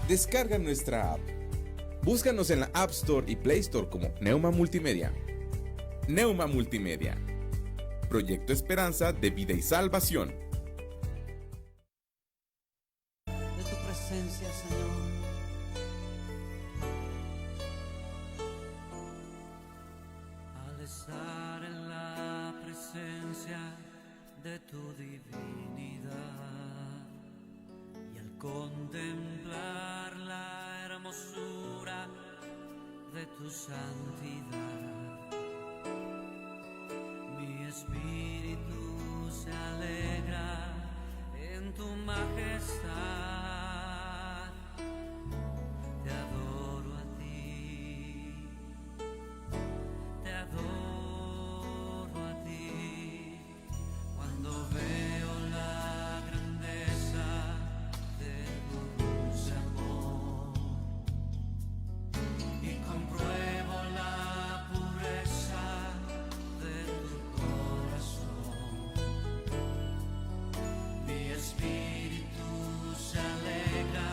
Descarga nuestra app. Búscanos en la App Store y Play Store como Neuma Multimedia. Neuma Multimedia. Proyecto Esperanza de vida y salvación. De tu presencia, Señor. Al estar en la presencia de tu divinidad y al contemplar la hermosura de tu santidad, mi espíritu se alegra en tu majestad. Te adoro a ti, te adoro a ti. Cuando veo la grandeza de tu dulce amor y compruebo la pureza de tu corazón, mi espíritu se alegra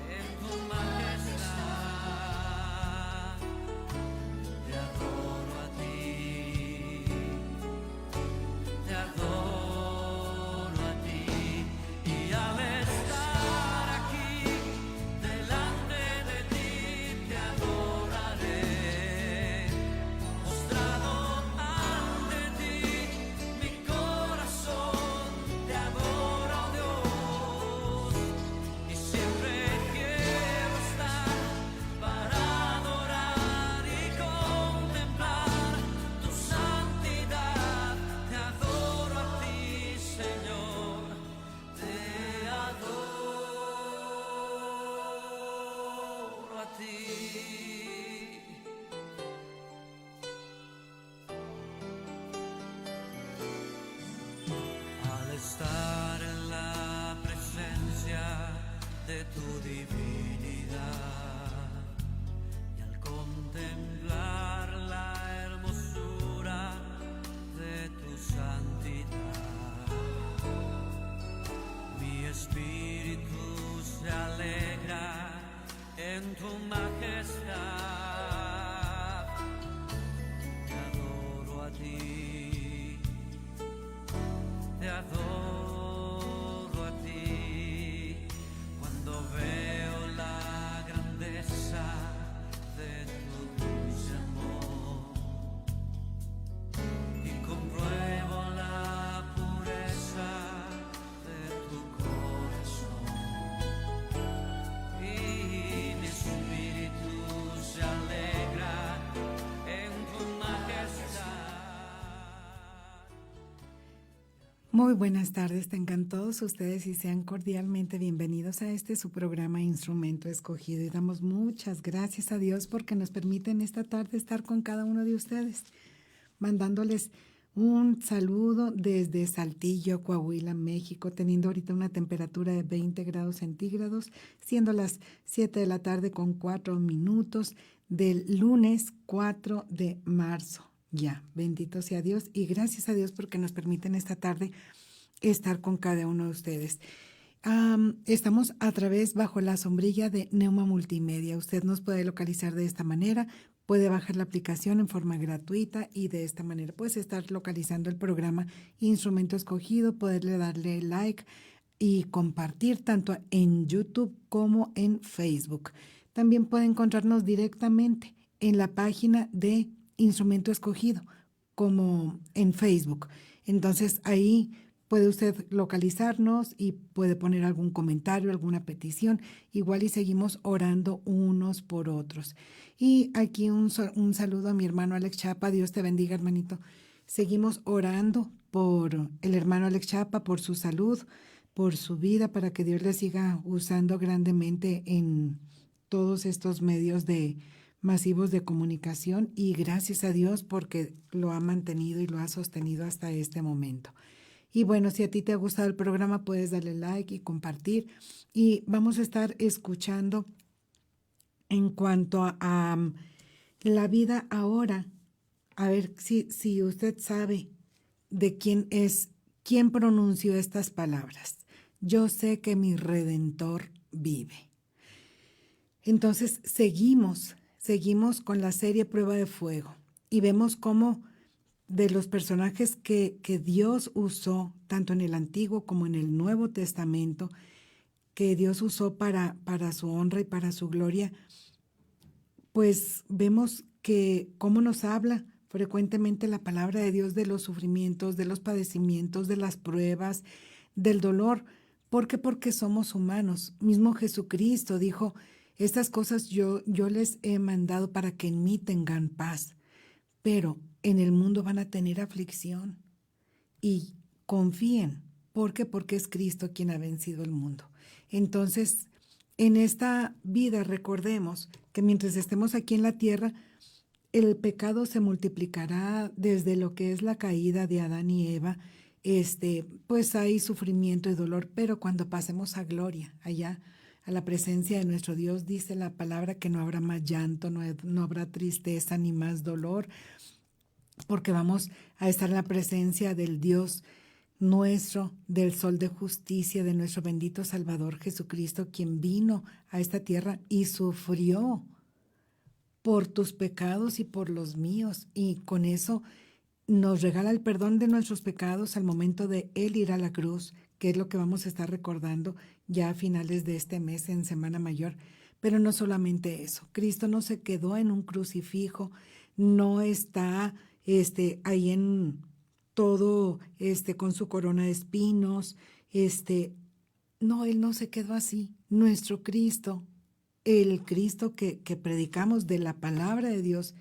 en tu majestad. Te adoro a ti, te adoro a ti, y al estar aquí delante de ti te adoraré, postrado ante ti, mi corazón te adora, oh Dios, y siempre quiero estar para adorar y contemplar tu santidad. Te adoro a ti, Señor, te adoro a ti. Al estar en la presencia de tu divinidad y al contemplar la hermosura de tu santidad, mi espíritu se alegra en tu majestad. Te adoro a ti, te adoro a ti. Cuando veo la grandeza de tu dulce amor y compruebo la pureza de tu corazón, y mi espíritu se alegra en tu majestad. Muy buenas tardes, tengan todos ustedes y sean cordialmente bienvenidos a este su programa Instrumento Escogido, y damos muchas gracias a Dios porque nos permiten esta tarde estar con cada uno de ustedes, mandándoles un saludo desde Saltillo, Coahuila, México, teniendo ahorita una temperatura de 20 grados centígrados, siendo las 7 de la tarde con 4 minutos del lunes 4 de marzo. Ya, bendito sea Dios y gracias a Dios porque nos permiten esta tarde estar con cada uno de ustedes. Estamos a través, bajo la sombrilla de Neuma Multimedia. Usted nos puede localizar de esta manera, puede bajar la aplicación en forma gratuita y de esta manera pues estar localizando el programa Instrumento Escogido, poderle darle like y compartir tanto en YouTube como en Facebook. También puede encontrarnos directamente en la página de Instrumento Escogido, como en Facebook. Entonces ahí puede usted localizarnos y puede poner algún comentario, alguna petición. Igual y seguimos orando unos por otros. Y aquí un saludo a mi hermano Alex Chapa. Dios te bendiga, hermanito. Seguimos orando por el hermano Alex Chapa, por su salud, por su vida, para que Dios le siga usando grandemente en todos estos medios masivos de comunicación, y gracias a Dios porque lo ha mantenido y lo ha sostenido hasta este momento. Y bueno, si a ti te ha gustado el programa, puedes darle like y compartir. Y vamos a estar escuchando en cuanto a la vida ahora. A ver si usted sabe de quién pronunció estas palabras. Yo sé que mi Redentor vive. Entonces seguimos con la serie Prueba de Fuego y vemos cómo de los personajes que Dios usó, tanto en el Antiguo como en el Nuevo Testamento, que Dios usó para su honra y para su gloria, pues vemos que cómo nos habla frecuentemente la palabra de Dios de los sufrimientos, de los padecimientos, de las pruebas, del dolor. ¿Por qué? Porque somos humanos. Mismo Jesucristo dijo, estas cosas yo les he mandado para que en mí tengan paz, pero en el mundo van a tener aflicción. Y confíen. ¿Por qué? Porque es Cristo quien ha vencido el mundo. Entonces, en esta vida recordemos que mientras estemos aquí en la tierra, el pecado se multiplicará desde lo que es la caída de Adán y Eva. Pues hay sufrimiento y dolor, pero cuando pasemos a gloria, allá, a la presencia de nuestro Dios, dice la palabra que no habrá más llanto, no habrá tristeza ni más dolor, porque vamos a estar en la presencia del Dios nuestro, del Sol de justicia, de nuestro bendito Salvador Jesucristo, quien vino a esta tierra y sufrió por tus pecados y por los míos, y con eso nos regala el perdón de nuestros pecados al momento de Él ir a la cruz, que es lo que vamos a estar recordando ya a finales de este mes en Semana Mayor. Pero no solamente eso, Cristo no se quedó en un crucifijo, no está ahí en todo con su corona de espinos, no, Él no se quedó así. Nuestro Cristo, el Cristo que predicamos de la palabra de Dios,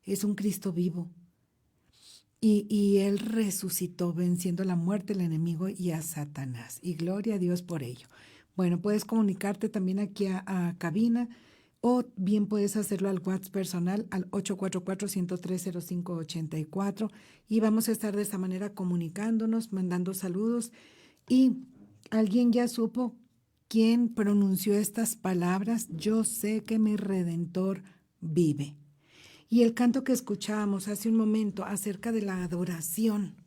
es un Cristo vivo. Y Él resucitó venciendo la muerte, el enemigo y a Satanás. Y gloria a Dios por ello. Bueno, puedes comunicarte también aquí a cabina, o bien puedes hacerlo al WhatsApp personal al 844-103-0584, y vamos a estar de esta manera comunicándonos, mandando saludos. Y alguien ya supo quién pronunció estas palabras: yo sé que mi Redentor vive. Y el canto que escuchábamos hace un momento acerca de la adoración,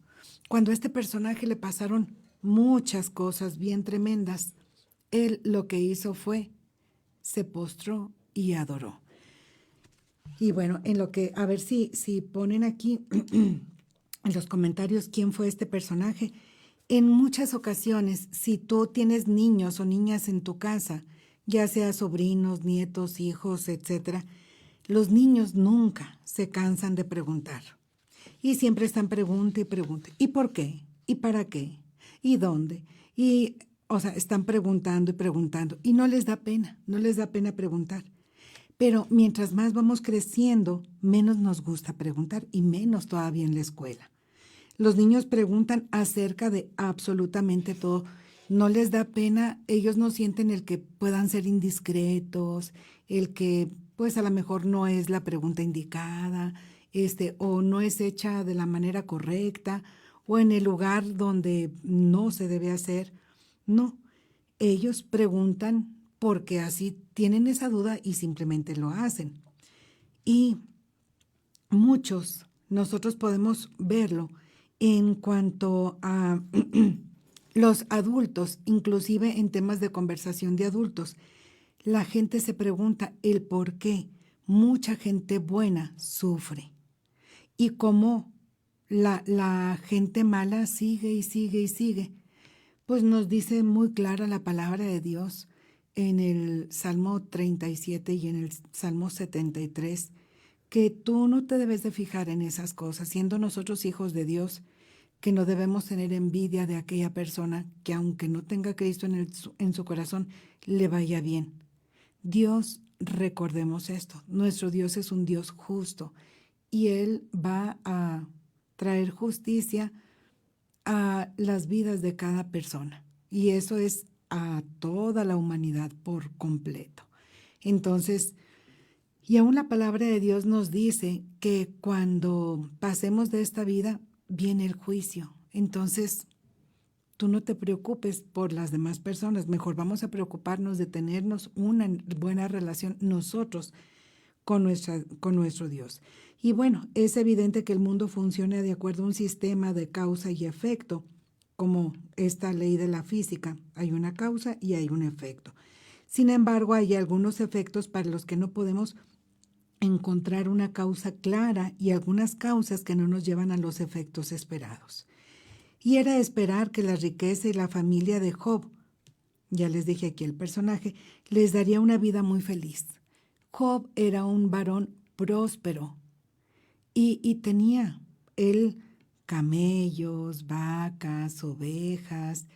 cuando a este personaje le pasaron muchas cosas bien tremendas, él lo que hizo fue, se postró y adoró. Y bueno, en lo que, a ver si ponen aquí en los comentarios quién fue este personaje. En muchas ocasiones, si tú tienes niños o niñas en tu casa, ya sea sobrinos, nietos, hijos, etcétera, los niños nunca se cansan de preguntar. Y siempre están pregunte y pregunte. ¿Y por qué? ¿Y para qué? ¿Y dónde? Y, están preguntando y preguntando. Y no les da pena preguntar. Pero mientras más vamos creciendo, menos nos gusta preguntar, y menos todavía en la escuela. Los niños preguntan acerca de absolutamente todo. No les da pena, ellos no sienten el que puedan ser indiscretos, el que pues a lo mejor no es la pregunta indicada, o no es hecha de la manera correcta, o en el lugar donde no se debe hacer. No, ellos preguntan porque así tienen esa duda y simplemente lo hacen. Y nosotros podemos verlo en cuanto a los adultos, inclusive en temas de conversación de adultos. La gente se pregunta el por qué mucha gente buena sufre y cómo la gente mala sigue y sigue y sigue. Pues nos dice muy clara la palabra de Dios en el Salmo 37 y en el Salmo 73, que tú no te debes de fijar en esas cosas, siendo nosotros hijos de Dios, que no debemos tener envidia de aquella persona que aunque no tenga Cristo en su corazón, le vaya bien. Dios, recordemos esto, nuestro Dios es un Dios justo y Él va a traer justicia a las vidas de cada persona, y eso es a toda la humanidad por completo. Entonces, y aún la palabra de Dios nos dice que cuando pasemos de esta vida viene el juicio. Entonces, tú no te preocupes por las demás personas, mejor vamos a preocuparnos de tenernos una buena relación nosotros con nuestro Dios. Y bueno, es evidente que el mundo funciona de acuerdo a un sistema de causa y efecto, como esta ley de la física. Hay una causa y hay un efecto. Sin embargo, hay algunos efectos para los que no podemos encontrar una causa clara y algunas causas que no nos llevan a los efectos esperados. Y era esperar que la riqueza y la familia de Job, ya les dije aquí el personaje, les daría una vida muy feliz. Job era un varón próspero y tenía él camellos, vacas, ovejas,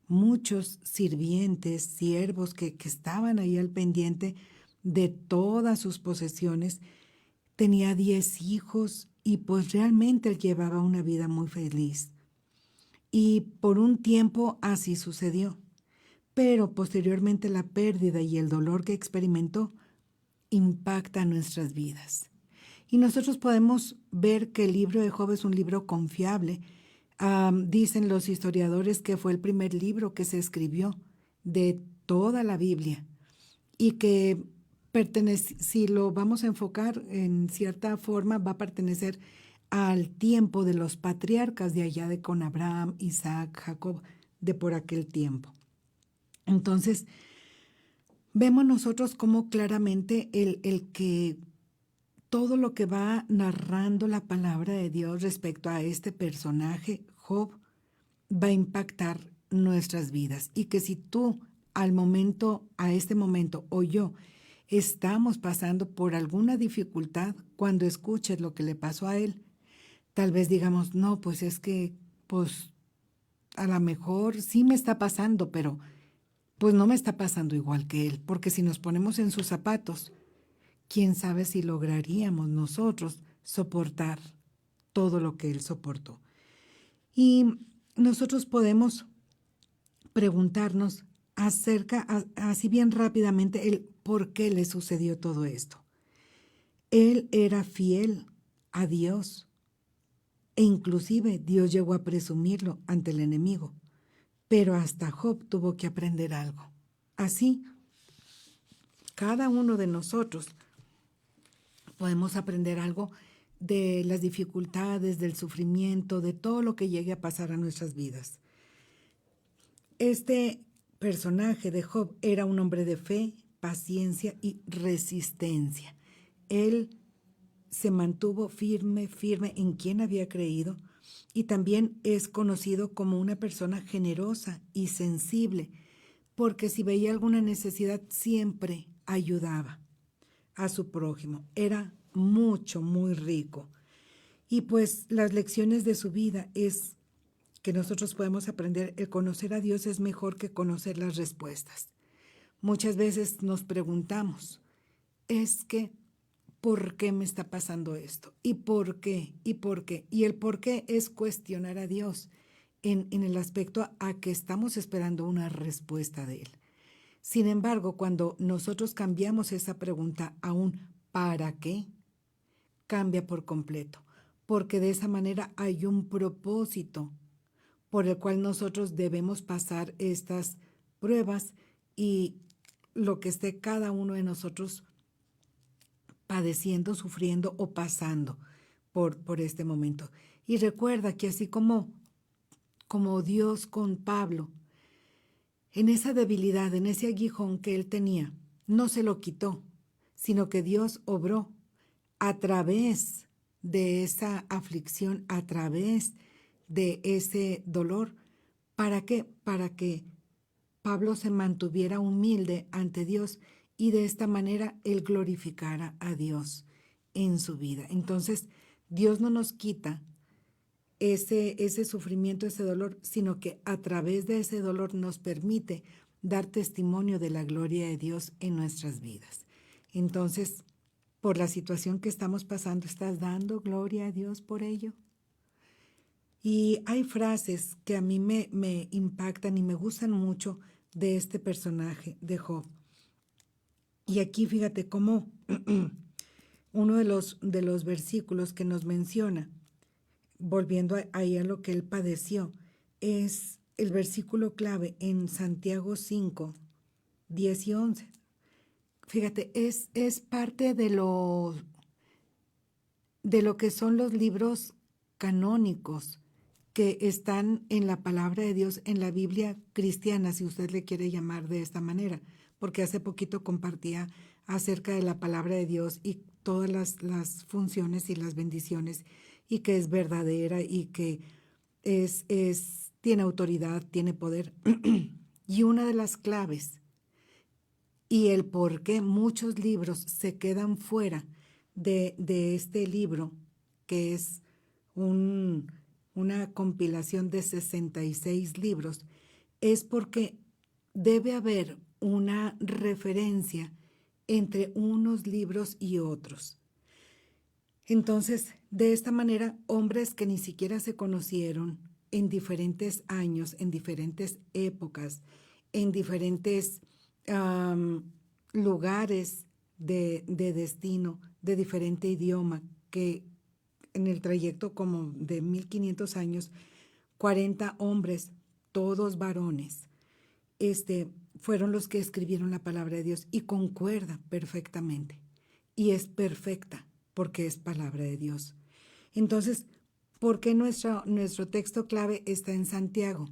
muchos sirvientes, siervos que estaban ahí al pendiente de todas sus posesiones. Tenía 10 hijos y pues realmente él llevaba una vida muy feliz. Y por un tiempo así sucedió. Pero posteriormente la pérdida y el dolor que experimentó impacta nuestras vidas. Y nosotros podemos ver que el libro de Job es un libro confiable. Dicen los historiadores que fue el primer libro que se escribió de toda la Biblia y que si lo vamos a enfocar en cierta forma, va a pertenecer al tiempo de los patriarcas de allá de con Abraham, Isaac, Jacob, de por aquel tiempo. Entonces, vemos nosotros cómo claramente el que todo lo que va narrando la palabra de Dios respecto a este personaje, Job, va a impactar nuestras vidas. Y que si tú a este momento, o yo, estamos pasando por alguna dificultad, cuando escuches lo que le pasó a él, tal vez digamos, no, pues es que, pues, a lo mejor sí me está pasando, pero pues no me está pasando igual que él, porque si nos ponemos en sus zapatos, quién sabe si lograríamos nosotros soportar todo lo que él soportó. Y nosotros podemos preguntarnos así bien rápidamente, el por qué le sucedió todo esto. Él era fiel a Dios e inclusive Dios llegó a presumirlo ante el enemigo. Pero hasta Job tuvo que aprender algo. Así, cada uno de nosotros podemos aprender algo de las dificultades, del sufrimiento, de todo lo que llegue a pasar a nuestras vidas. Este personaje de Job era un hombre de fe, paciencia y resistencia. Él se mantuvo firme en quien había creído y también es conocido como una persona generosa y sensible, porque si veía alguna necesidad siempre ayudaba a su prójimo. Era muy rico. Y pues las lecciones de su vida es que nosotros podemos aprender, el conocer a Dios es mejor que conocer las respuestas. Muchas veces nos preguntamos, es que, ¿por qué me está pasando esto? ¿Y por qué? ¿Y por qué? Y el por qué es cuestionar a Dios en el aspecto a que estamos esperando una respuesta de Él. Sin embargo, cuando nosotros cambiamos esa pregunta a un ¿para qué?, cambia por completo, porque de esa manera hay un propósito por el cual nosotros debemos pasar estas pruebas y lo que esté cada uno de nosotros padeciendo, sufriendo o pasando por este momento. Y recuerda que así como Dios con Pablo, en esa debilidad, en ese aguijón que él tenía, no se lo quitó, sino que Dios obró a través de esa aflicción, a través de ese dolor. ¿Para qué? Para que Pablo se mantuviera humilde ante Dios y de esta manera él glorificara a Dios en su vida. Entonces, Dios no nos quita ese sufrimiento, ese dolor, sino que a través de ese dolor nos permite dar testimonio de la gloria de Dios en nuestras vidas. Entonces, por la situación que estamos pasando, ¿estás dando gloria a Dios por ello? Y hay frases que a mí me impactan y me gustan mucho de este personaje, de Job. Y aquí fíjate cómo uno de los versículos que nos menciona, volviendo ahí a lo que él padeció, es el versículo clave en Santiago 5, 10 y 11. Fíjate, es parte de lo que son los libros canónicos que están en la palabra de Dios, en la Biblia cristiana, si usted le quiere llamar de esta manera, porque hace poquito compartía acerca de la palabra de Dios y todas las funciones y las bendiciones, y que es verdadera y que tiene autoridad, tiene poder. Y una de las claves y el por qué muchos libros se quedan fuera de este libro, que es una compilación de 66 libros, es porque debe haber una referencia entre unos libros y otros. Entonces, de esta manera, hombres que ni siquiera se conocieron en diferentes años, en diferentes épocas, en diferentes lugares de destino, de diferente idioma, que en el trayecto como de 1500 años, 40 hombres, todos varones, fueron los que escribieron la palabra de Dios y concuerda perfectamente. Y es perfecta porque es palabra de Dios. Entonces, ¿por qué nuestro texto clave está en Santiago?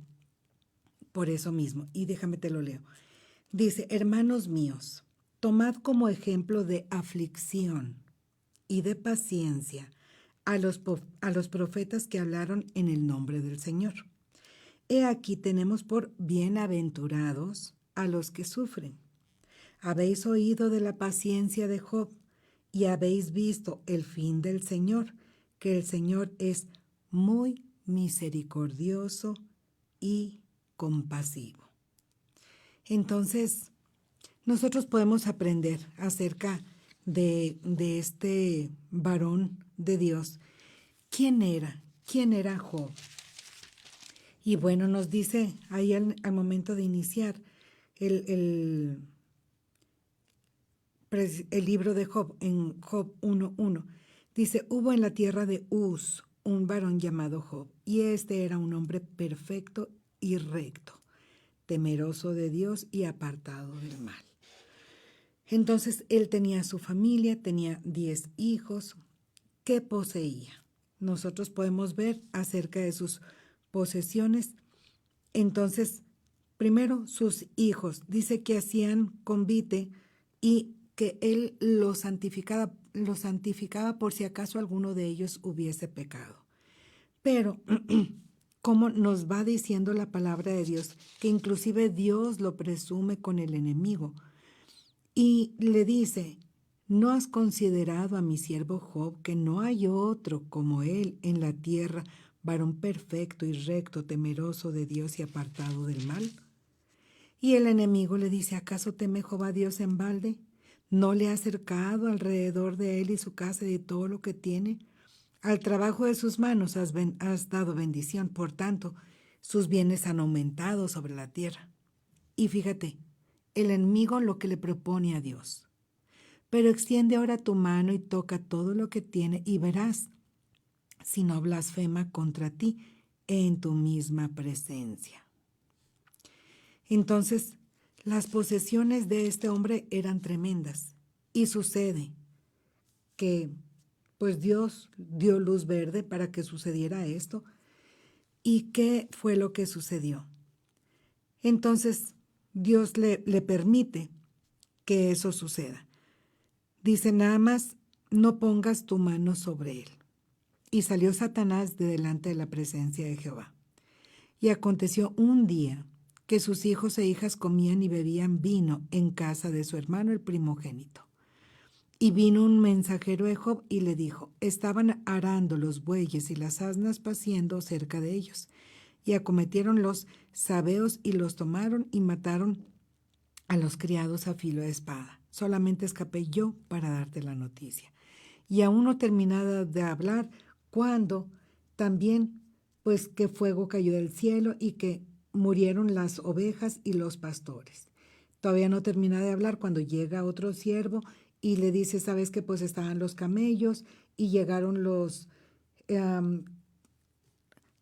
Por eso mismo, y déjame te lo leo. Dice: hermanos míos, tomad como ejemplo de aflicción y de paciencia a los profetas que hablaron en el nombre del Señor. He aquí tenemos por bienaventurados a los que sufren. Habéis oído de la paciencia de Job y habéis visto el fin del Señor, que el Señor es muy misericordioso y compasivo. Entonces, nosotros podemos aprender acerca de este varón de Dios. ¿Quién era? ¿Quién era Job? Y bueno, nos dice ahí al momento de iniciar el libro de Job, en Job 1:1, dice: hubo en la tierra de Uz un varón llamado Job, y este era un hombre perfecto y recto, temeroso de Dios y apartado del mal. Entonces él tenía su familia, tenía 10 hijos que poseía. Nosotros podemos ver acerca de sus posesiones. Entonces, primero sus hijos, dice que hacían convite y que él los santificaba por si acaso alguno de ellos hubiese pecado. Pero, como nos va diciendo la palabra de Dios, que inclusive Dios lo presume con el enemigo y le dice: ¿no has considerado a mi siervo Job, que no hay otro como él en la tierra, varón perfecto y recto, temeroso de Dios y apartado del mal? Y el enemigo le dice: ¿acaso teme Job a Dios en balde? ¿No le ha acercado alrededor de él y su casa y de todo lo que tiene? Al trabajo de sus manos has dado bendición, por tanto, sus bienes han aumentado sobre la tierra. Y fíjate, el enemigo lo que le propone a Dios: pero extiende ahora tu mano y toca todo lo que tiene y verás si no blasfema contra ti en tu misma presencia. Entonces, las posesiones de este hombre eran tremendas y sucede que pues Dios dio luz verde para que sucediera esto. ¿Y qué fue lo que sucedió? Entonces, Dios le permite que eso suceda. Dice: nada más no pongas tu mano sobre él. Y salió Satanás de delante de la presencia de Jehová. Y aconteció un día que sus hijos e hijas comían y bebían vino en casa de su hermano el primogénito. Y vino un mensajero de Job y le dijo: estaban arando los bueyes y las asnas paciendo cerca de ellos. Y acometieron los sabeos y los tomaron y mataron a los criados a filo de espada. Solamente escapé yo para darte la noticia. Y aún no terminaba de hablar cuando también pues que fuego cayó del cielo y que murieron las ovejas y los pastores. Todavía no termina de hablar cuando llega otro siervo y le dice: ¿sabes qué? Pues estaban los camellos y llegaron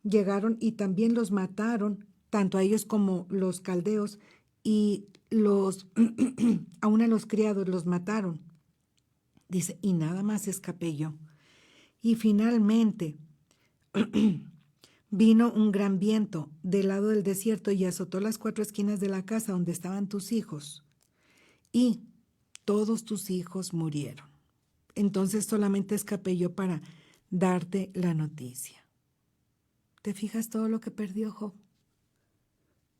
llegaron y también los mataron, tanto a ellos como los caldeos, y aún a los criados los mataron. Dice: y nada más escapé yo. Y finalmente vino un gran viento del lado del desierto y azotó las 4 esquinas de la casa donde estaban tus hijos. y todos tus hijos murieron. Entonces solamente escapé yo para darte la noticia. ¿Te fijas todo lo que perdió Job?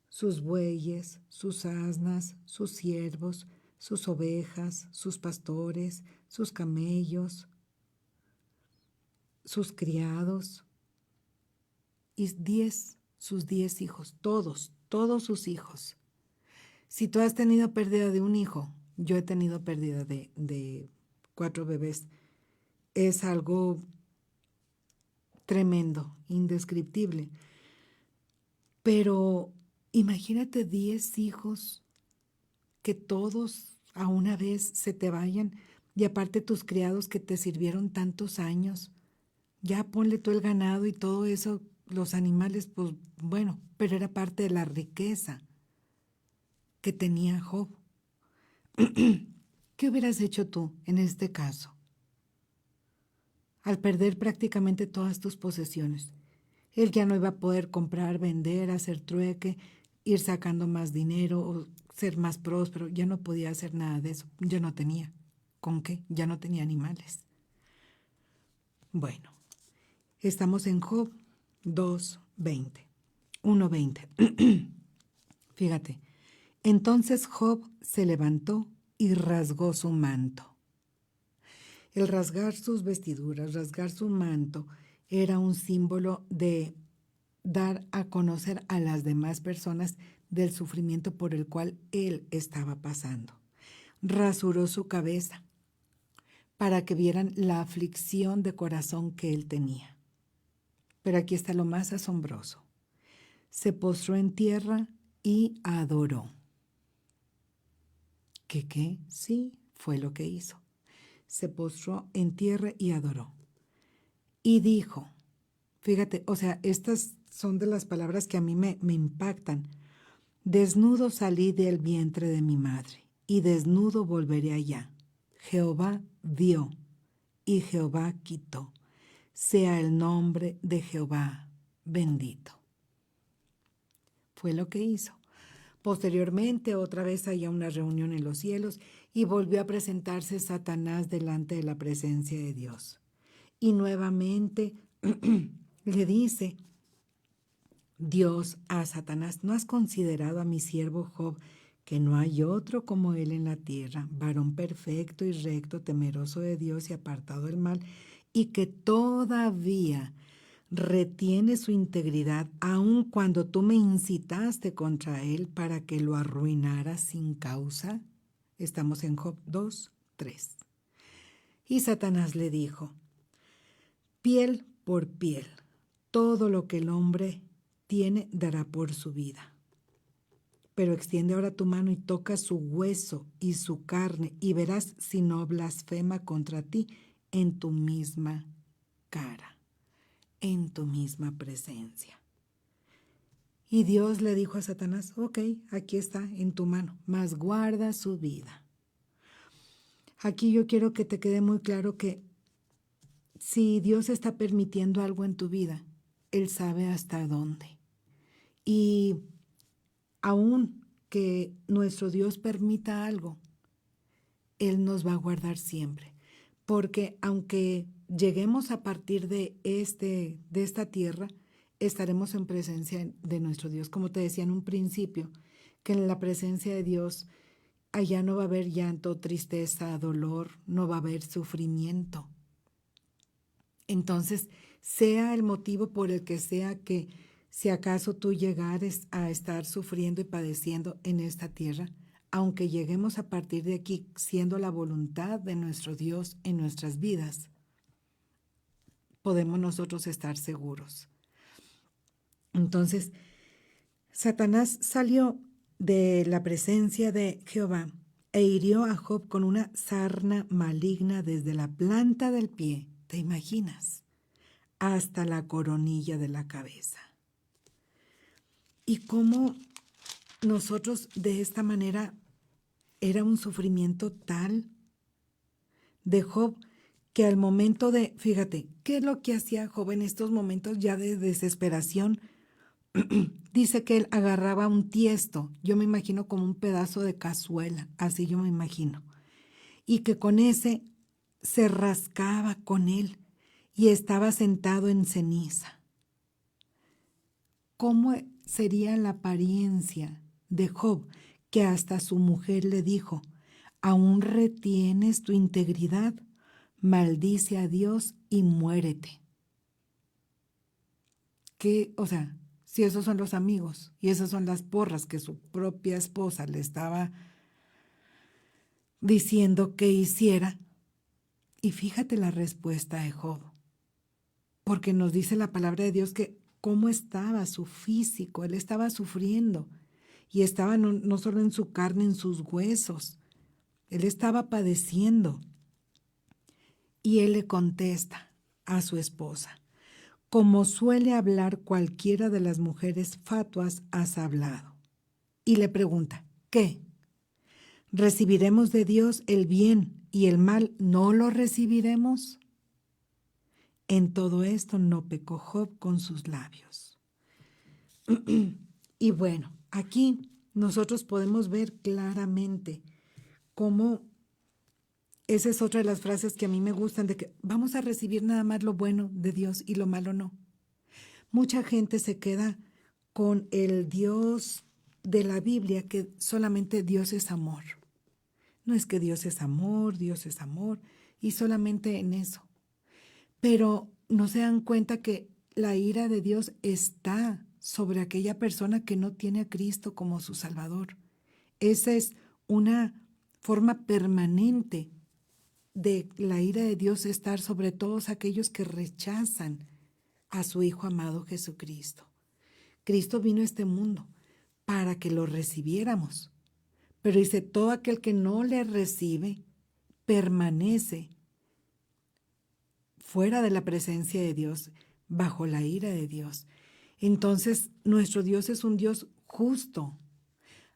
Sus bueyes, sus asnas, sus siervos, sus ovejas, sus pastores, sus camellos, sus criados y sus 10 hijos, todos sus hijos. Si tú has tenido pérdida de un hijo, yo he tenido pérdida de 4 bebés. Es algo tremendo, indescriptible. Pero imagínate 10 hijos que todos a una vez se te vayan, y aparte tus criados que te sirvieron tantos años. Ya ponle tú el ganado y todo eso, los animales, pues bueno, pero era parte de la riqueza que tenía Job. ¿Qué hubieras hecho tú en este caso? Al perder prácticamente todas tus posesiones, él ya no iba a poder comprar, vender, hacer trueque, ir sacando más dinero o ser más próspero. Ya no podía hacer nada de eso. Ya no tenía. ¿Con qué? Ya no tenía animales. Bueno, estamos en Job 2:20. 1:20. Fíjate. Entonces Job se levantó y rasgó su manto. El rasgar sus vestiduras, rasgar su manto, era un símbolo de dar a conocer a las demás personas del sufrimiento por el cual él estaba pasando. Rasuró su cabeza para que vieran la aflicción de corazón que él tenía. Pero aquí está lo más asombroso. Se postró en tierra y adoró. ¿Qué? Sí, fue lo que hizo. Se postró en tierra y adoró. Y dijo, fíjate, o sea, estas son de las palabras que a mí me impactan. Desnudo salí del vientre de mi madre, y desnudo volveré allá. Jehová dio, y Jehová quitó. Sea el nombre de Jehová bendito. Fue lo que hizo. Posteriormente, otra vez había una reunión en los cielos y volvió a presentarse Satanás delante de la presencia de Dios. Y nuevamente le dice Dios a Satanás: ¿no has considerado a mi siervo Job, que no hay otro como él en la tierra, varón perfecto y recto, temeroso de Dios y apartado del mal, y que todavía retiene su integridad, aun cuando tú me incitaste contra él para que lo arruinara sin causa? Estamos en Job 2:3. Y Satanás le dijo: piel por piel, todo lo que el hombre tiene dará por su vida. Pero extiende ahora tu mano y toca su hueso y su carne, y verás si no blasfema contra ti en tu misma cara, en tu misma presencia. Y Dios le dijo a Satanás: ok, aquí está en tu mano, mas guarda su vida. Aquí yo quiero que te quede muy claro que si Dios está permitiendo algo en tu vida, Él sabe hasta dónde. Y aun que nuestro Dios permita algo, Él nos va a guardar siempre. Porque aunque lleguemos a partir de esta tierra, estaremos en presencia de nuestro Dios. Como te decía en un principio, que en la presencia de Dios, allá no va a haber llanto, tristeza, dolor, no va a haber sufrimiento. Entonces, sea el motivo por el que sea que, si acaso tú llegares a estar sufriendo y padeciendo en esta tierra, aunque lleguemos a partir de aquí siendo la voluntad de nuestro Dios en nuestras vidas, podemos nosotros estar seguros. Entonces, Satanás salió de la presencia de Jehová e hirió a Job con una sarna maligna desde la planta del pie, ¿te imaginas?, hasta la coronilla de la cabeza. Y cómo nosotros de esta manera era un sufrimiento tal de Job que al momento de, fíjate, ¿qué es lo que hacía Job en estos momentos ya de desesperación? dice que él agarraba un tiesto, yo me imagino como un pedazo de cazuela, así yo me imagino, y que con ese se rascaba con él y estaba sentado en ceniza. ¿Cómo sería la apariencia de Job, que hasta su mujer le dijo, aún retienes tu integridad, maldice a Dios y muérete? Que, o sea, si esos son los amigos y esas son las porras que su propia esposa le estaba diciendo que hiciera, y fíjate la respuesta de Job, porque nos dice la palabra de Dios que cómo estaba su físico, él estaba sufriendo y estaba no solo en su carne, en sus huesos, él estaba padeciendo. Y él le contesta a su esposa, como suele hablar cualquiera de las mujeres fatuas, has hablado. Y le pregunta, ¿qué? ¿Recibiremos de Dios el bien y el mal no lo recibiremos? En todo esto no pecó Job con sus labios. Y bueno, aquí nosotros podemos ver claramente cómo esa es otra de las frases que a mí me gustan, de que vamos a recibir nada más lo bueno de Dios y lo malo no. Mucha gente se queda con el Dios de la Biblia, que solamente Dios es amor. No es que Dios es amor, y solamente en eso. Pero no se dan cuenta que la ira de Dios está sobre aquella persona que no tiene a Cristo como su Salvador. Esa es una forma permanente de la ira de Dios, estar sobre todos aquellos que rechazan a su Hijo amado Jesucristo. Cristo vino a este mundo para que lo recibiéramos. Pero dice, todo aquel que no le recibe permanece fuera de la presencia de Dios, bajo la ira de Dios. Entonces, nuestro Dios es un Dios justo.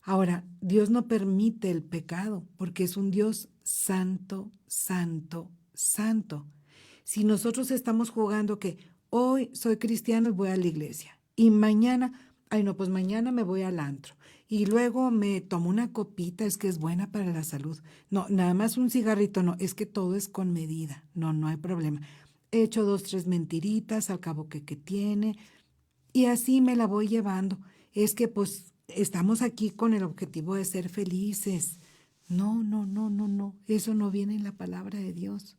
Ahora, Dios no permite el pecado porque es un Dios santo, santo, santo. Si nosotros estamos jugando que hoy soy cristiano y voy a la iglesia y mañana, ay no, pues mañana me voy al antro y luego me tomo una copita, es que es buena para la salud. No, nada más un cigarrito, no, es que todo es con medida. No, no hay problema. He hecho 2, 3 mentiritas, al cabo que tiene, y así me la voy llevando. Es que pues estamos aquí con el objetivo de ser felices. No, no, no, no, no. Eso no viene en la palabra de Dios.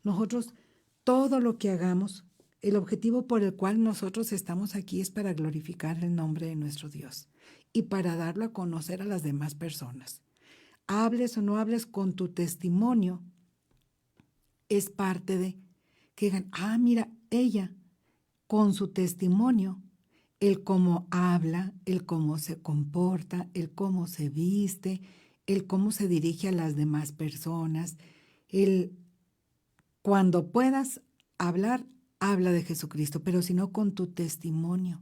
Nosotros, todo lo que hagamos, el objetivo por el cual nosotros estamos aquí es para glorificar el nombre de nuestro Dios y para darlo a conocer a las demás personas. Hables o no hables, con tu testimonio, es parte de que digan, ah, mira, ella con su testimonio, el cómo habla, el cómo se comporta, el cómo se viste, el cómo se dirige a las demás personas, el cuando puedas hablar, habla de Jesucristo, pero si no, con tu testimonio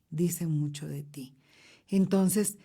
dice mucho de ti. Entonces,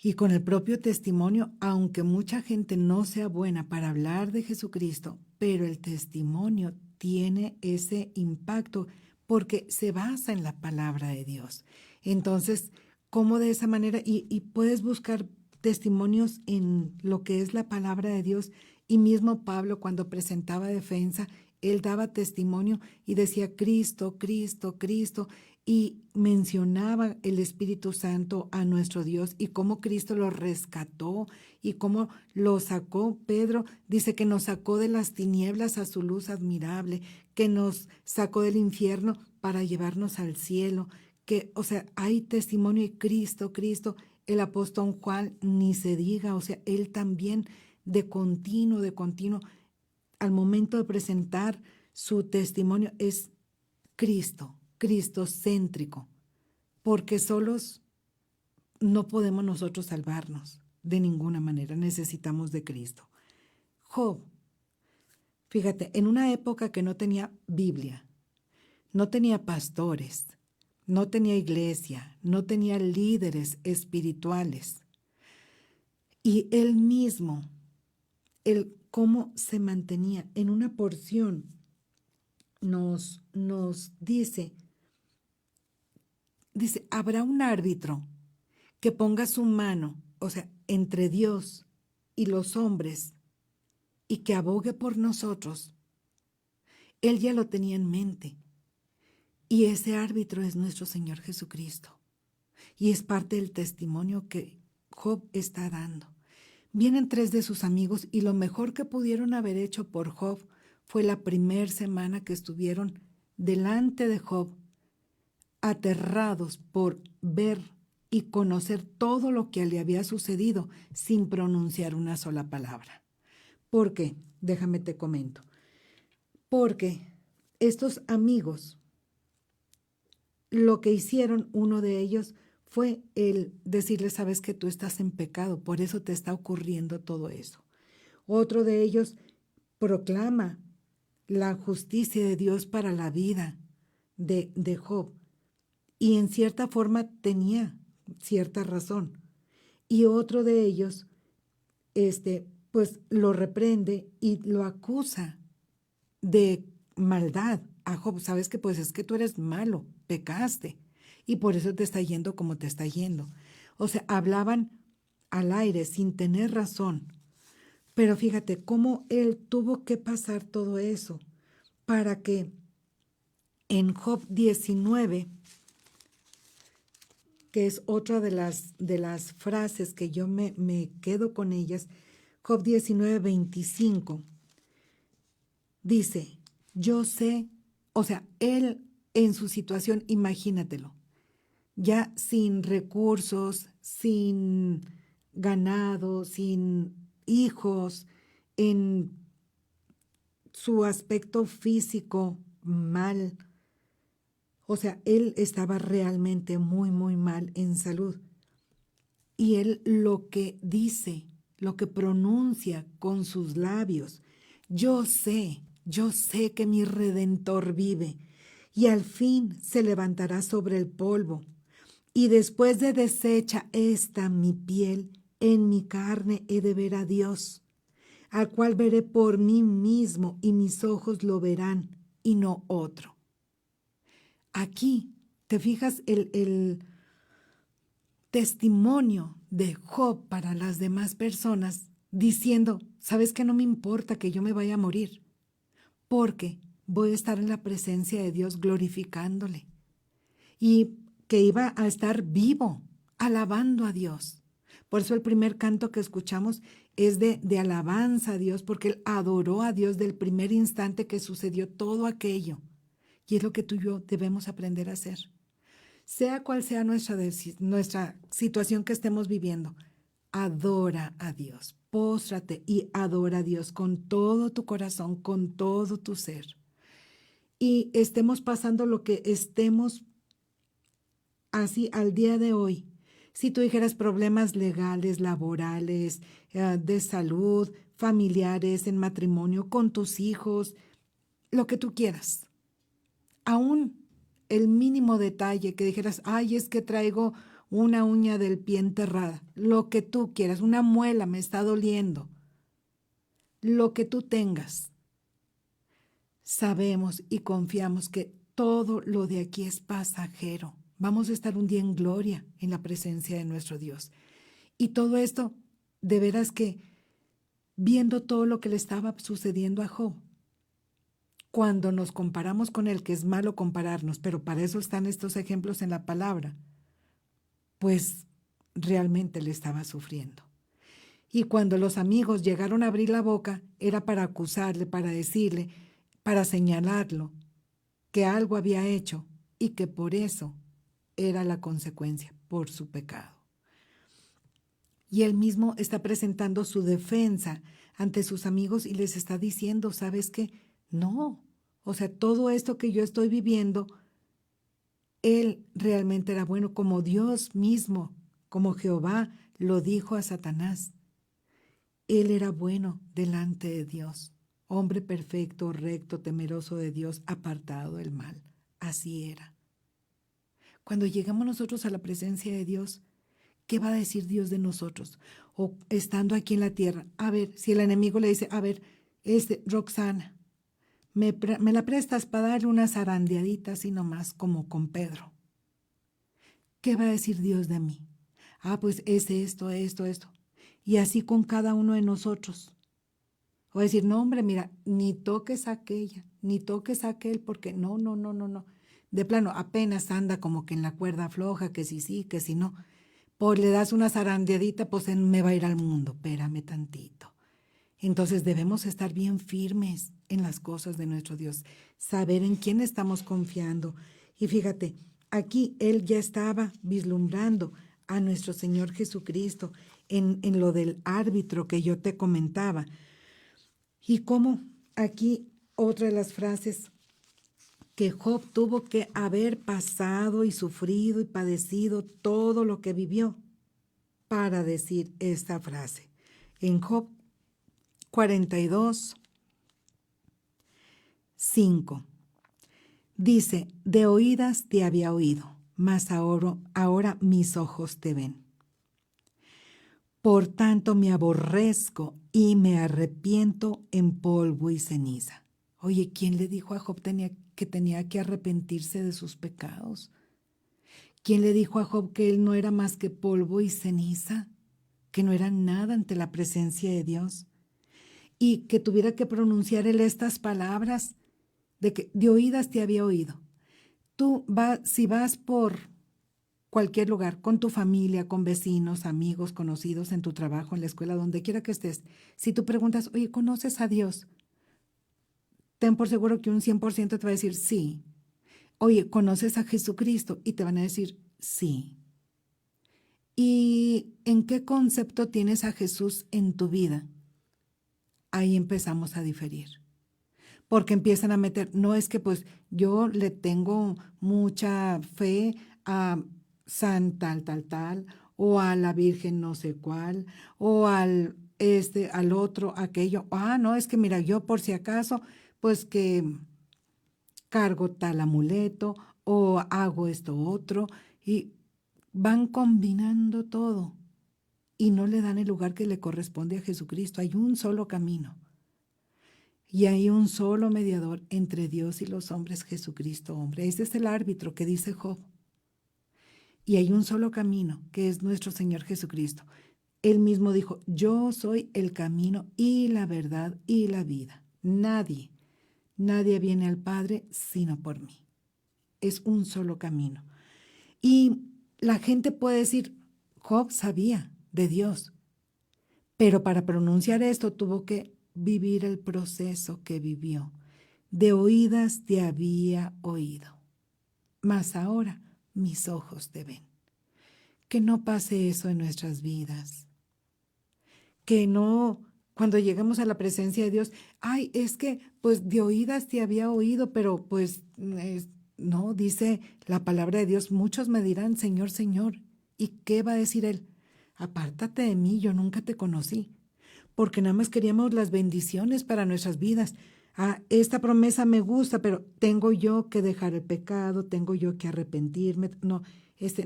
y con el propio testimonio, aunque mucha gente no sea buena para hablar de Jesucristo, pero el testimonio tiene ese impacto porque se basa en la palabra de Dios. Entonces, ¿cómo de esa manera? Y puedes buscar testimonios en lo que es la palabra de Dios. Y mismo Pablo, cuando presentaba defensa, él daba testimonio y decía Cristo, Cristo, Cristo, y mencionaba el Espíritu Santo a nuestro Dios y cómo Cristo lo rescató y cómo lo sacó. Pedro dice que nos sacó de las tinieblas a su luz admirable, que nos sacó del infierno para llevarnos al cielo, que, o sea, hay testimonio de Cristo, Cristo. El apóstol Juan ni se diga, o sea, él también de continuo, al momento de presentar su testimonio es Cristo, cristocéntrico, porque solos no podemos nosotros salvarnos de ninguna manera, necesitamos de Cristo. Job, fíjate, en una época que no tenía Biblia, no tenía pastores, no tenía iglesia, no tenía líderes espirituales, y él mismo, el cómo se mantenía en una porción, nos dice dice, habrá un árbitro que ponga su mano, o sea, entre Dios y los hombres, y que abogue por nosotros. Él ya lo tenía en mente. Y ese árbitro es nuestro Señor Jesucristo. Y es parte del testimonio que Job está dando. Vienen 3 de sus amigos y lo mejor que pudieron haber hecho por Job fue la primera semana que estuvieron delante de Job, aterrados por ver y conocer todo lo que le había sucedido sin pronunciar una sola palabra. ¿Por qué? Déjame te comento. Porque estos amigos, lo que hicieron, uno de ellos, fue el decirle, sabes que tú estás en pecado, por eso te está ocurriendo todo eso. Otro de ellos proclama la justicia de Dios para la vida de Job. Y en cierta forma tenía cierta razón. Y otro de ellos, pues lo reprende y lo acusa de maldad a Job. Sabes que pues es que tú eres malo, pecaste, y por eso te está yendo como te está yendo. O sea, hablaban al aire sin tener razón. Pero fíjate cómo él tuvo que pasar todo eso para que en Job 19, que es otra de las frases que yo me quedo con ellas, Job 19, 25, dice, yo sé, o sea, él en su situación, imagínatelo, ya sin recursos, sin ganado, sin hijos, en su aspecto físico mal. O sea, él estaba realmente muy, muy mal en salud. Y él lo que dice, lo que pronuncia con sus labios, yo sé que mi Redentor vive y al fin se levantará sobre el polvo. Y después de deshecha esta mi piel, en mi carne he de ver a Dios, al cual veré por mí mismo y mis ojos lo verán y no otro. Aquí, ¿te fijas el testimonio de Job para las demás personas diciendo, sabes que no me importa que yo me vaya a morir, porque voy a estar en la presencia de Dios glorificándole y que iba a estar vivo, alabando a Dios? Por eso el primer canto que escuchamos es de alabanza a Dios, porque él adoró a Dios del primer instante que sucedió todo aquello. Y es lo que tú y yo debemos aprender a hacer. Sea cual sea nuestra situación que estemos viviendo, adora a Dios, póstrate y adora a Dios con todo tu corazón, con todo tu ser. Y estemos pasando lo que estemos así al día de hoy. Si tú dijeras problemas legales, laborales, de salud, familiares, en matrimonio, con tus hijos, lo que tú quieras. Aún el mínimo detalle que dijeras, ay, es que traigo una uña del pie enterrada, lo que tú quieras, una muela me está doliendo, lo que tú tengas. Sabemos y confiamos que todo lo de aquí es pasajero. Vamos a estar un día en gloria en la presencia de nuestro Dios. Y todo esto, de veras que viendo todo lo que le estaba sucediendo a Job, cuando nos comparamos con él, que es malo compararnos, pero para eso están estos ejemplos en la palabra, pues realmente le estaba sufriendo. Y cuando los amigos llegaron a abrir la boca, era para acusarle, para decirle, para señalarlo, que algo había hecho y que por eso era la consecuencia, por su pecado. Y él mismo está presentando su defensa ante sus amigos y les está diciendo, ¿sabes qué? No, o sea, todo esto que yo estoy viviendo, él realmente era bueno, como Dios mismo, como Jehová lo dijo a Satanás. Él era bueno delante de Dios, hombre perfecto, recto, temeroso de Dios, apartado del mal. Así era. Cuando llegamos nosotros a la presencia de Dios, ¿qué va a decir Dios de nosotros? O estando aquí en la tierra, a ver, si el enemigo le dice, a ver, Roxana, me la prestas para darle unas zarandeaditas y nomás como con Pedro. ¿qué va a decir Dios de mí? Ah, pues es esto, esto, esto. Y así con cada uno de nosotros. O decir, no, hombre, mira, ni toques a aquella, ni toques a aquel, porque no, no, no, no, no. De plano, apenas anda como que en la cuerda floja, que sí, que si no. Pues le das una zarandeadita, pues me va a ir al mundo. Espérame tantito. Entonces debemos estar bien firmes en las cosas de nuestro Dios, saber en quién estamos confiando. Y fíjate, aquí él ya estaba vislumbrando a nuestro Señor Jesucristo en lo del árbitro que yo te comentaba. Y como aquí otra de las frases que Job tuvo que haber pasado y sufrido y padecido todo lo que vivió para decir esta frase. En Job 42, 5. Dice, de oídas te había oído, mas ahora mis ojos te ven. Por tanto me aborrezco y me arrepiento en polvo y ceniza. Oye, ¿quién le dijo a Job que tenía que arrepentirse de sus pecados? ¿Quién le dijo a Job que él no era más que polvo y ceniza? Que no era nada ante la presencia de Dios. Y que tuviera que pronunciar él estas palabras de que de oídas te había oído. Si vas por cualquier lugar, con tu familia, con vecinos, amigos, conocidos, en tu trabajo, en la escuela, donde quiera que estés, si tú preguntas, oye, ¿conoces a Dios? Ten por seguro que un 100% te va a decir sí. Oye, ¿conoces a Jesucristo? Y te van a decir sí. ¿Y en qué concepto tienes a Jesús en tu vida? Ahí empezamos a diferir. Porque empiezan a meter, no es que pues yo le tengo mucha fe a San tal, o a la Virgen no sé cuál, o al otro, aquello. Ah, no, es que mira, yo por si acaso, pues que cargo tal amuleto, o hago esto otro, y van combinando todo, y no le dan el lugar que le corresponde a Jesucristo. Hay un solo camino. Y hay un solo mediador entre Dios y los hombres, Jesucristo hombre. Ese es el árbitro que dice Job. Y hay un solo camino, que es nuestro Señor Jesucristo. Él mismo dijo, yo soy el camino y la verdad y la vida. Nadie viene al Padre sino por mí. Es un solo camino. Y la gente puede decir, Job sabía de Dios, pero para pronunciar esto tuvo que vivir el proceso que vivió. De oídas te había oído, mas ahora mis ojos te ven. Que no pase eso en nuestras vidas. Que no, cuando lleguemos a la presencia de Dios, ay, es que pues de oídas te había oído, pero pues no, dice la palabra de Dios, muchos me dirán, Señor, Señor. ¿Y qué va a decir Él? Apártate de mí, yo nunca te conocí. Porque nada más queríamos las bendiciones para nuestras vidas. Ah, esta promesa me gusta, pero tengo yo que dejar el pecado, tengo yo que arrepentirme. No,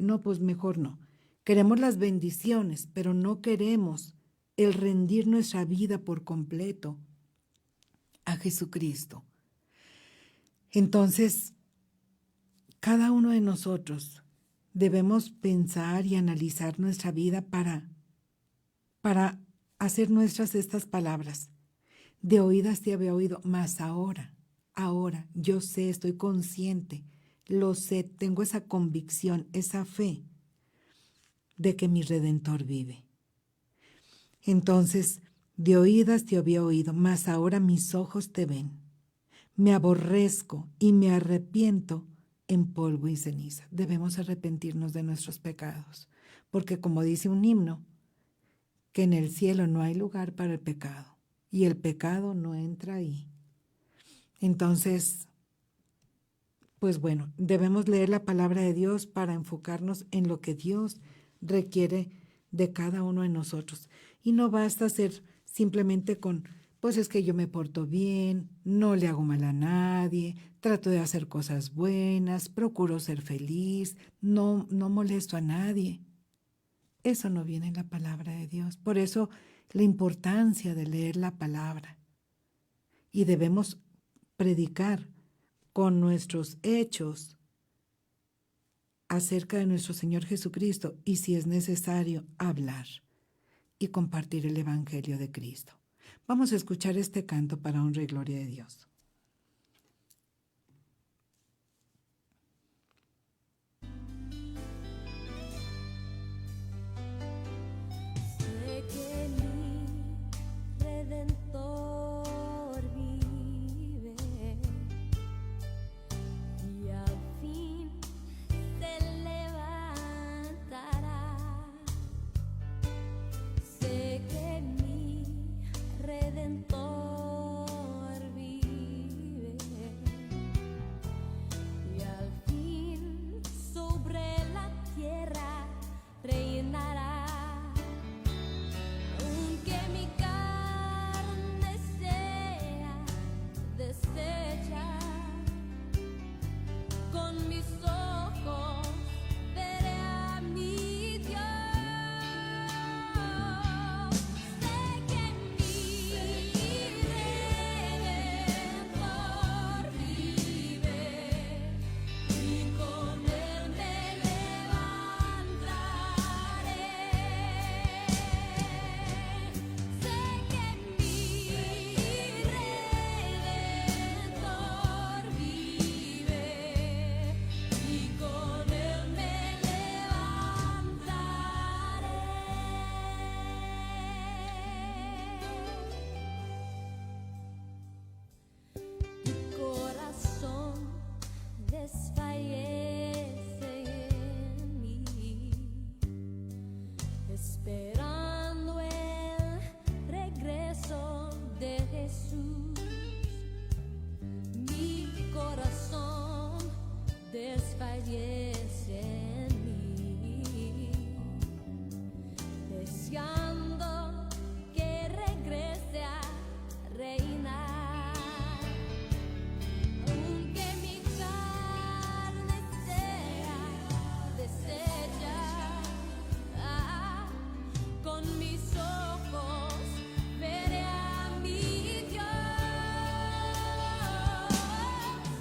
no, pues mejor no. Queremos las bendiciones, pero no queremos el rendir nuestra vida por completo a Jesucristo. Entonces, cada uno de nosotros debemos pensar y analizar nuestra vida para hacer nuestras estas palabras. De oídas te había oído, mas ahora, yo sé, estoy consciente, lo sé, tengo esa convicción, esa fe de que mi Redentor vive. Entonces, de oídas te había oído, mas ahora mis ojos te ven. Me aborrezco y me arrepiento en polvo y ceniza. Debemos arrepentirnos de nuestros pecados, porque como dice un himno, que en el cielo no hay lugar para el pecado y el pecado no entra ahí. Entonces, pues bueno, debemos leer la palabra de Dios para enfocarnos en lo que Dios requiere de cada uno de nosotros. Y no basta ser simplemente con, pues es que yo me porto bien, no le hago mal a nadie, trato de hacer cosas buenas, procuro ser feliz, no molesto a nadie. Eso no viene en la palabra de Dios. Por eso la importancia de leer la palabra. Y debemos predicar con nuestros hechos acerca de nuestro Señor Jesucristo y, si es necesario, hablar y compartir el Evangelio de Cristo. Vamos a escuchar este canto para honra y gloria de Dios. Sé que mi Redentor vive y al fin se levantará. Sé que mi Redentor vive y al fin sobre la tierra reinará. Aunque mi carne sea deshecha, con mis ojos veré a mi Dios. Sé que mi Redentor vive y con él me levantaré. Sé que mi Redentor vive y con él me levantaré. Mi corazón desfallece en mí, esperando el regreso de Jesús. Mi corazón desfallece en mí, deseando que regrese a reinar. Aunque mi carne sea deshecha, con mis ojos veré a mi Dios.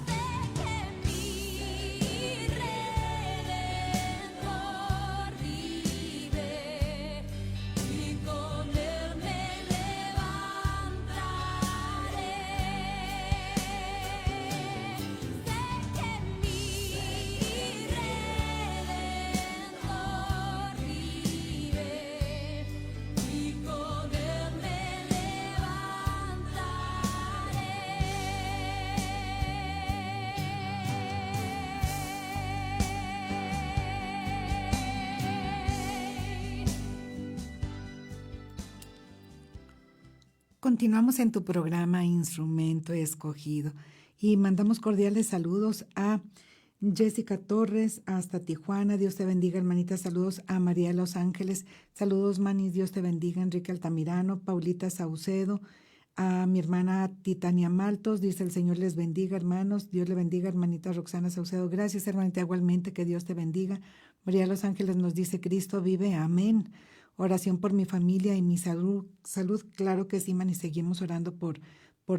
Sé que mi Redentor vive y con él me levantaré. Sé que mi Redentor vive y con él me levantaré. Continuamos en tu programa Instrumento Escogido y mandamos cordiales saludos a Jessica Torres hasta Tijuana. Dios te bendiga, hermanita. Saludos a María de Los Ángeles. Saludos, Manis. Dios te bendiga. Enrique Altamirano, Paulita Saucedo, a mi hermana Titania Maltos. Dice: el Señor les bendiga, hermanos. Dios le bendiga, hermanita Roxana Saucedo. Gracias, hermanita. Igualmente, que Dios te bendiga. María de Los Ángeles nos dice: Cristo vive. Amén. Oración por mi familia y mi salud. Salud, claro que sí, man, y seguimos orando por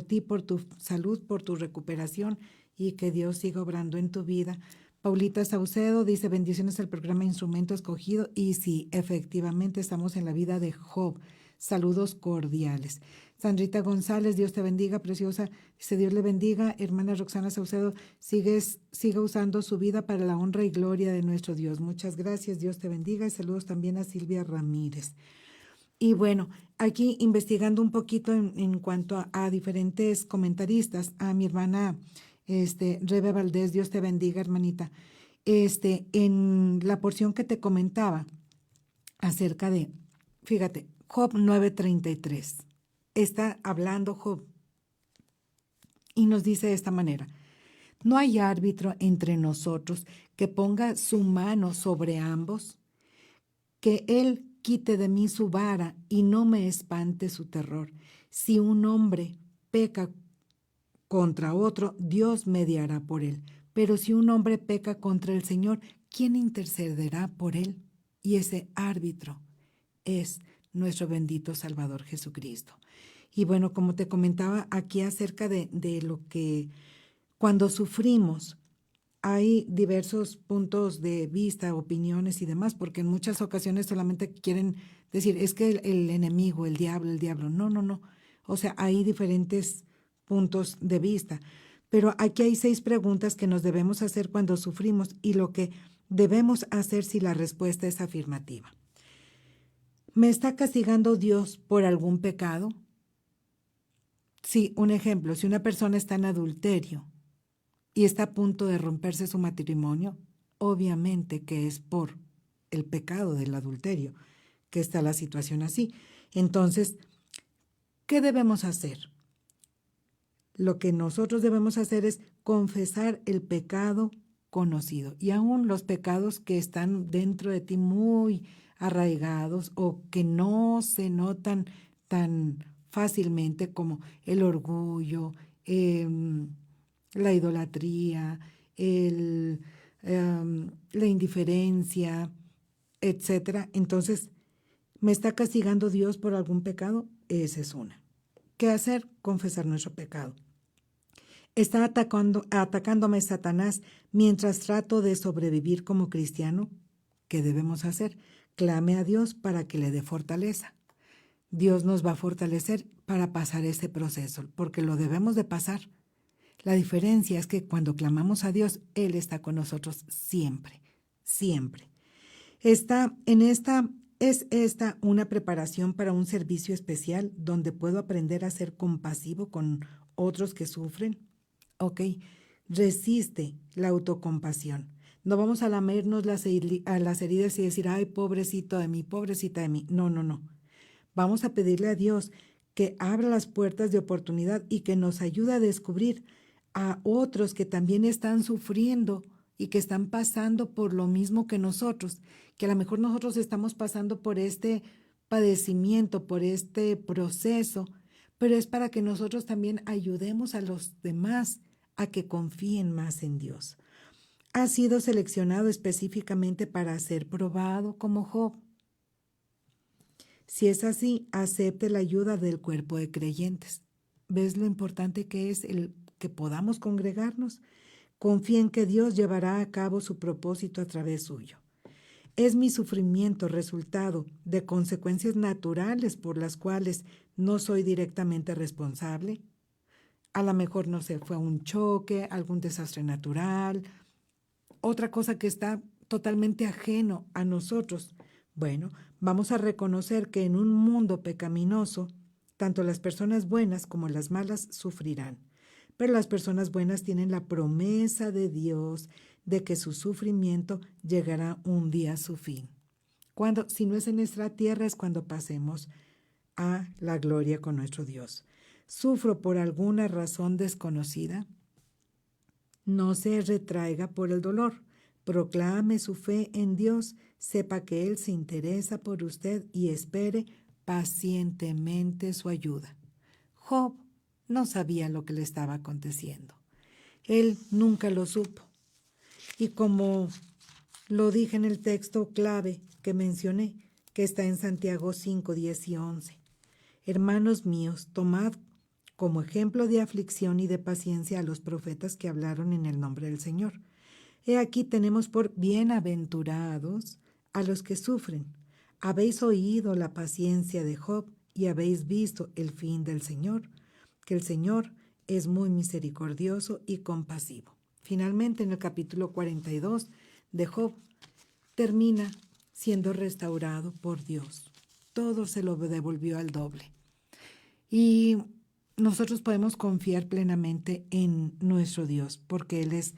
ti, por tu salud, por tu recuperación y que Dios siga obrando en tu vida. Paulita Saucedo dice: bendiciones al programa Instrumento Escogido. Y sí, efectivamente estamos en la vida de Job. Saludos cordiales. Sandrita González, Dios te bendiga, preciosa. Dice: Dios le bendiga, hermana Roxana Saucedo. Siga usando su vida para la honra y gloria de nuestro Dios. Muchas gracias, Dios te bendiga. Y saludos también a Silvia Ramírez. Y bueno, aquí investigando un poquito en cuanto a diferentes comentaristas, a mi hermana Rebe Valdés, Dios te bendiga, hermanita. En la porción que te comentaba acerca de, fíjate, Job 9:33. Está hablando Job y nos dice de esta manera: ¿no hay árbitro entre nosotros que ponga su mano sobre ambos? Que él quite de mí su vara y no me espante su terror. Si un hombre peca contra otro, Dios mediará por él. Pero si un hombre peca contra el Señor, ¿quién intercederá por él? Y ese árbitro es nuestro bendito Salvador Jesucristo. Y bueno, como te comentaba aquí acerca de lo que cuando sufrimos hay diversos puntos de vista, opiniones y demás, porque en muchas ocasiones solamente quieren decir, es que el enemigo, el diablo. No, no, no. O sea, hay diferentes puntos de vista. Pero aquí hay 6 preguntas que nos debemos hacer cuando sufrimos y lo que debemos hacer si la respuesta es afirmativa. ¿Me está castigando Dios por algún pecado? Sí, un ejemplo, si una persona está en adulterio y está a punto de romperse su matrimonio, obviamente que es por el pecado del adulterio que está la situación así. Entonces, ¿qué debemos hacer? Lo que nosotros debemos hacer es confesar el pecado conocido y aún los pecados que están dentro de ti muy arraigados o que no se notan tan fácilmente como el orgullo, la idolatría, la indiferencia, etcétera. Entonces, ¿me está castigando Dios por algún pecado? Esa es una. ¿Qué hacer? Confesar nuestro pecado. ¿Está atacándome Satanás mientras trato de sobrevivir como cristiano? ¿Qué debemos hacer? Clame a Dios para que le dé fortaleza. Dios nos va a fortalecer para pasar ese proceso, porque lo debemos de pasar. La diferencia es que cuando clamamos a Dios, Él está con nosotros siempre, siempre. ¿Es esta una preparación para un servicio especial donde puedo aprender a ser compasivo con otros que sufren? Ok, resiste la autocompasión. No vamos a lamernos las heridas y decir, ay, pobrecito de mí, pobrecita de mí. No, no, no. Vamos a pedirle a Dios que abra las puertas de oportunidad y que nos ayude a descubrir a otros que también están sufriendo y que están pasando por lo mismo que nosotros, que a lo mejor nosotros estamos pasando por este padecimiento, por este proceso, pero es para que nosotros también ayudemos a los demás a que confíen más en Dios. ¿Ha sido seleccionado específicamente para ser probado como Job? Si es así, acepte la ayuda del cuerpo de creyentes. ¿Ves lo importante que es el que podamos congregarnos? Confía en que Dios llevará a cabo su propósito a través suyo. ¿Es mi sufrimiento resultado de consecuencias naturales por las cuales no soy directamente responsable? A lo mejor, no sé, fue un choque, algún desastre natural, otra cosa que está totalmente ajeno a nosotros. Bueno, vamos a reconocer que en un mundo pecaminoso, tanto las personas buenas como las malas sufrirán. Pero las personas buenas tienen la promesa de Dios de que su sufrimiento llegará un día a su fin. Cuando, si no es en nuestra tierra, es cuando pasemos a la gloria con nuestro Dios. ¿Sufro por alguna razón desconocida? No se retraiga por el dolor. Proclame su fe en Dios, sepa que Él se interesa por usted y espere pacientemente su ayuda. Job no sabía lo que le estaba aconteciendo. Él nunca lo supo. Y como lo dije en el texto clave que mencioné, que está en Santiago 5, 10 y 11. Hermanos míos, tomad como ejemplo de aflicción y de paciencia a los profetas que hablaron en el nombre del Señor. He aquí tenemos por bienaventurados a los que sufren. Habéis oído la paciencia de Job y habéis visto el fin del Señor, que el Señor es muy misericordioso y compasivo. Finalmente, en el capítulo 42 de Job, termina siendo restaurado por Dios. Todo se lo devolvió al doble. Y nosotros podemos confiar plenamente en nuestro Dios, porque Él es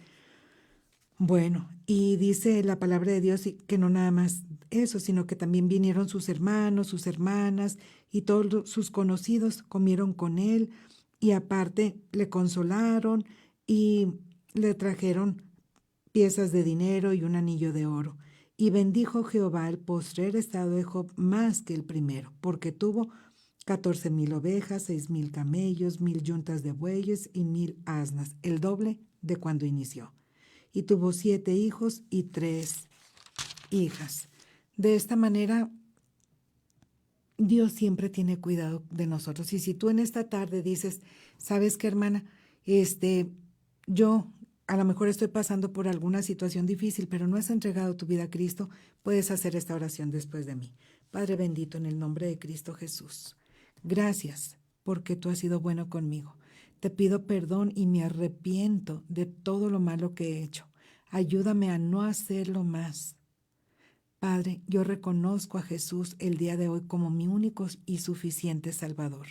bueno. Y dice la palabra de Dios que no nada más eso, sino que también vinieron sus hermanos, sus hermanas y todos sus conocidos comieron con Él y aparte le consolaron y le trajeron piezas de dinero y un anillo de oro. Y bendijo Jehová el postrer estado de Job más que el primero, porque tuvo 14,000 ovejas, 6,000 camellos, 1,000 yuntas de bueyes y 1,000 asnas, el doble de cuando inició. Y tuvo 7 hijos y 3 hijas. De esta manera, Dios siempre tiene cuidado de nosotros. Y si tú en esta tarde dices, ¿sabes qué, hermana? Yo a lo mejor estoy pasando por alguna situación difícil, pero no has entregado tu vida a Cristo, puedes hacer esta oración después de mí. Padre bendito, en el nombre de Cristo Jesús, gracias porque tú has sido bueno conmigo. Te pido perdón y me arrepiento de todo lo malo que he hecho. Ayúdame a no hacerlo más. Padre, yo reconozco a Jesús el día de hoy como mi único y suficiente Salvador.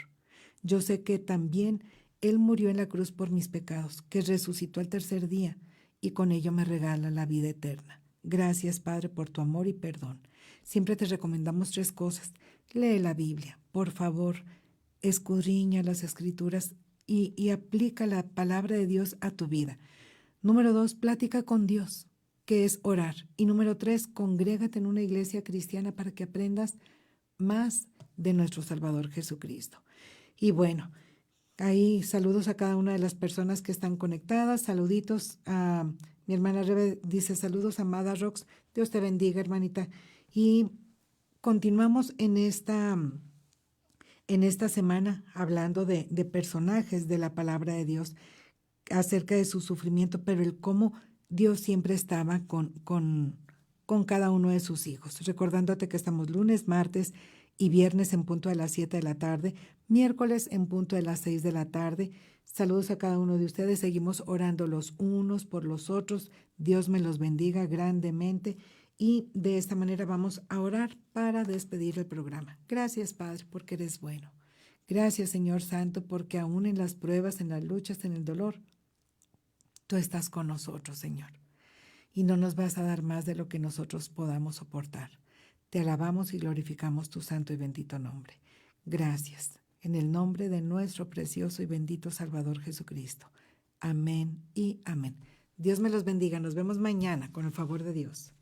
Yo sé que también Él murió en la cruz por mis pecados, que resucitó al tercer día y con ello me regala la vida eterna. Gracias, Padre, por tu amor y perdón. Siempre te recomendamos 3 cosas. Lee la Biblia, por favor, escudriña las Escrituras y aplica la palabra de Dios a tu vida. Número 2, plática con Dios, que es orar. Y número 3, congrégate en una iglesia cristiana para que aprendas más de nuestro Salvador Jesucristo. Y bueno, ahí saludos a cada una de las personas que están conectadas. Saluditos a mi hermana Rebe, dice saludos, amada Rox. Dios te bendiga, hermanita. Y continuamos en esta semana hablando de personajes de la palabra de Dios acerca de su sufrimiento, pero el cómo Dios siempre estaba con cada uno de sus hijos. Recordándote que estamos lunes, martes y viernes en punto de las 7 de la tarde, miércoles en punto de las 6 de la tarde. Saludos a cada uno de ustedes. Seguimos orando los unos por los otros. Dios me los bendiga grandemente. Y de esta manera vamos a orar para despedir el programa. Gracias, Padre, porque eres bueno. Gracias, Señor Santo, porque aún en las pruebas, en las luchas, en el dolor, tú estás con nosotros, Señor. Y no nos vas a dar más de lo que nosotros podamos soportar. Te alabamos y glorificamos tu santo y bendito nombre. Gracias. En el nombre de nuestro precioso y bendito Salvador Jesucristo. Amén y amén. Dios me los bendiga. Nos vemos mañana con el favor de Dios.